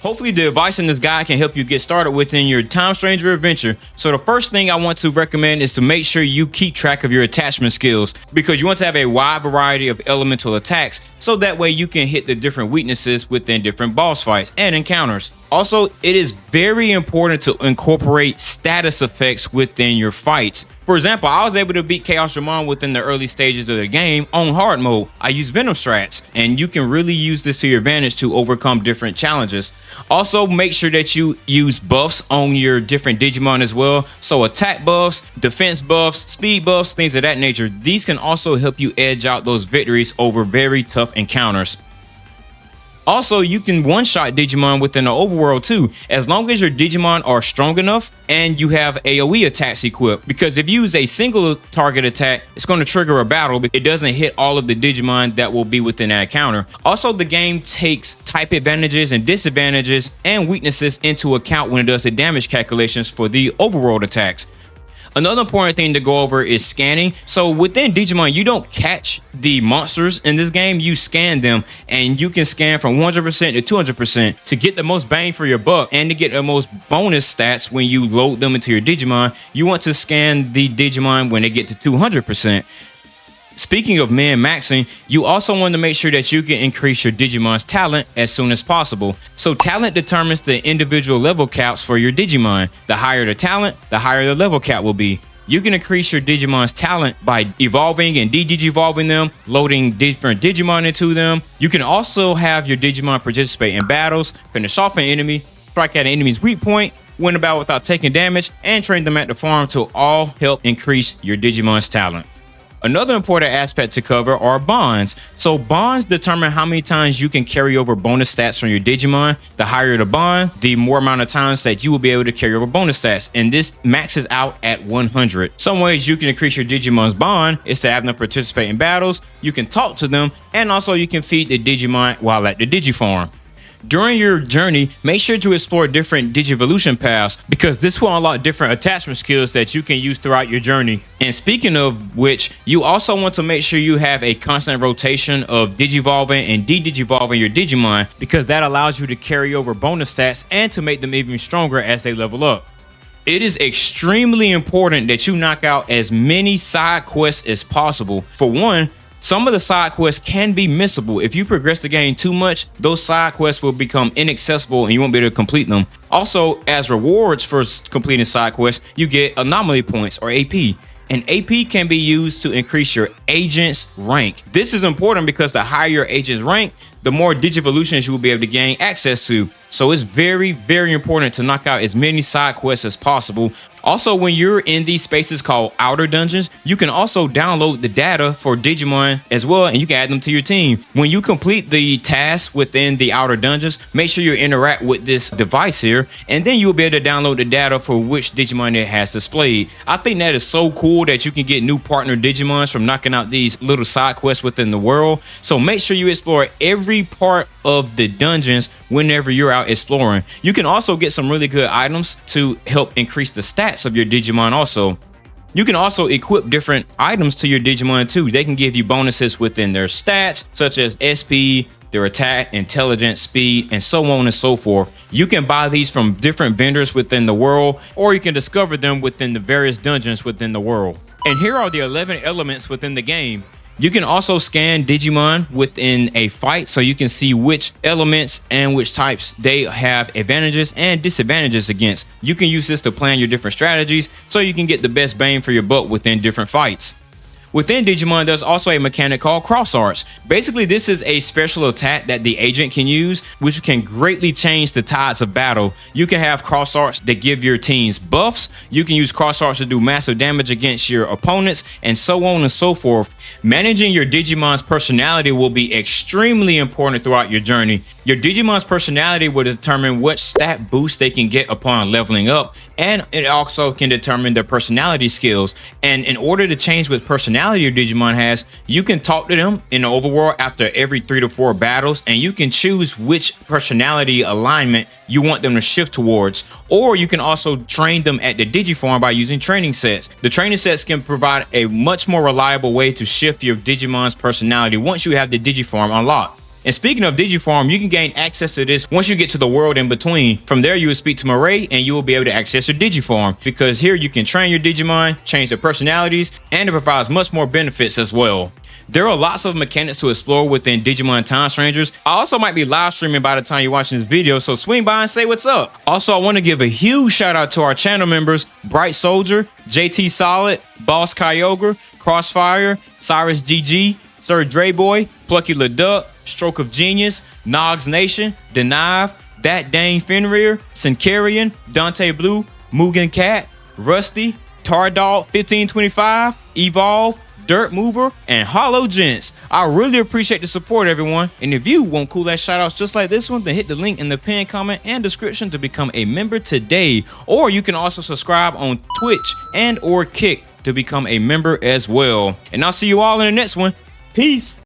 Hopefully the advice in this guide can help you get started within your Time Stranger adventure. So the first thing I want to recommend is to make sure you keep track of your attachment skills, because you want to have a wide variety of elemental attacks so that way you can hit the different weaknesses within different boss fights and encounters. Also, it is very important to incorporate status effects within your fights. For example, I was able to beat Chaosdramon within the early stages of the game on hard mode. I use Venom strats, and you can really use this to your advantage to overcome different challenges. Also, make sure that you use buffs on your different Digimon as well. So attack buffs, defense buffs, speed buffs, things of that nature. These can also help you edge out those victories over very tough encounters. Also, you can one-shot Digimon within the overworld too, as long as your Digimon are strong enough and you have AoE attacks equipped. Because if you use a single target attack, it's going to trigger a battle, but it doesn't hit all of the Digimon that will be within that encounter. Also, the game takes type advantages and disadvantages and weaknesses into account when it does the damage calculations for the overworld attacks. Another important thing to go over is scanning. So within Digimon, you don't catch the monsters in this game, you scan them, and you can scan from 100% to 200% to get the most bang for your buck and to get the most bonus stats when you load them into your Digimon. You want to scan the Digimon when they get to 200%. Speaking of min-maxing, you also want to make sure that you can increase your Digimon's talent as soon as possible. So talent determines the individual level caps for your Digimon. The higher the talent, the higher the level cap will be. You can increase your Digimon's talent by evolving and de-digivolving them, loading different Digimon into them. You can also have your Digimon participate in battles, finish off an enemy, strike at an enemy's weak point, win a battle without taking damage, and train them at the farm to all help increase your Digimon's talent. Another important aspect to cover are bonds. So bonds determine how many times you can carry over bonus stats from your Digimon. The higher the bond, the more amount of times that you will be able to carry over bonus stats. And this maxes out at 100. Some ways you can increase your Digimon's bond is to have them participate in battles. You can talk to them, and also you can feed the Digimon while at the Digifarm. During your journey, make sure to explore different Digivolution paths, because this will unlock different attachment skills that you can use throughout your journey. And speaking of which, you also want to make sure you have a constant rotation of Digivolving and de-Digivolving your Digimon, because that allows you to carry over bonus stats and to make them even stronger as they level up. It is extremely important that you knock out as many side quests as possible. For one, some of the side quests can be missable. If you progress the game too much, those side quests will become inaccessible and you won't be able to complete them. Also, as rewards for completing side quests, you get anomaly points or AP. And AP can be used to increase your agent's rank. This is important because the higher your agent's rank, the more Digivolutions you will be able to gain access to. So it's very, very important to knock out as many side quests as possible. Also, when you're in these spaces called outer dungeons, you can also download the data for Digimon as well, and you can add them to your team. When you complete the tasks within the outer dungeons, make sure you interact with this device here, and then you'll be able to download the data for which Digimon it has displayed. I think that is so cool that you can get new partner Digimons from knocking out these little side quests within the world. So make sure you explore every part of the dungeons whenever you're out exploring. You can also get some really good items to help increase the stats of your Digimon also. You can also equip different items to your Digimon too. They can give you bonuses within their stats, such as SP, their attack, intelligence, speed, and so on and so forth. You can buy these from different vendors within the world, or you can discover them within the various dungeons within the world. And here are the 11 elements within the game. You can also scan Digimon within a fight so you can see which elements and which types they have advantages and disadvantages against. You can use this to plan your different strategies so you can get the best bang for your buck within different fights. Within Digimon, there's also a mechanic called Cross Arts. Basically, this is a special attack that the agent can use, which can greatly change the tides of battle. You can have Cross Arts that give your teams buffs. You can use Cross Arts to do massive damage against your opponents, and so on and so forth. Managing your Digimon's personality will be extremely important throughout your journey. Your Digimon's personality will determine what stat boost they can get upon leveling up, and it also can determine their personality skills. And in order to change what personality your Digimon has, you can talk to them in the overworld after every 3 to 4 battles, and you can choose which personality alignment you want them to shift towards. Or you can also train them at the Digifarm by using training sets. The training sets can provide a much more reliable way to shift your Digimon's personality once you have the Digifarm unlocked. And speaking of Digifarm, you can gain access to this once you get to the world in between. From there, you will speak to Murray and you will be able to access your Digifarm, because here you can train your Digimon, change their personalities, and it provides much more benefits as well. There are lots of mechanics to explore within Digimon Time Strangers. I also might be live streaming by the time you're watching this video, so swing by and say what's up. Also, I want to give a huge shout out to our channel members, Bright Soldier, JT Solid, Boss Kyogre, Crossfire, Cyrus GG, Sir Dreboy, Plucky LeDuck, Stroke of Genius, Nogs Nation, Denive, That Dane Fenrir, Sincarian, Dante Blue, Mugen Cat, Rusty, Tardog 1525, Evolve, Dirt Mover, and Hollow Gents. I really appreciate the support, everyone. And if you want cool ass shout outs just like this one, then hit the link in the pinned comment and description to become a member today. Or you can also subscribe on Twitch and or Kick to become a member as well. And I'll see you all in the next one. Peace.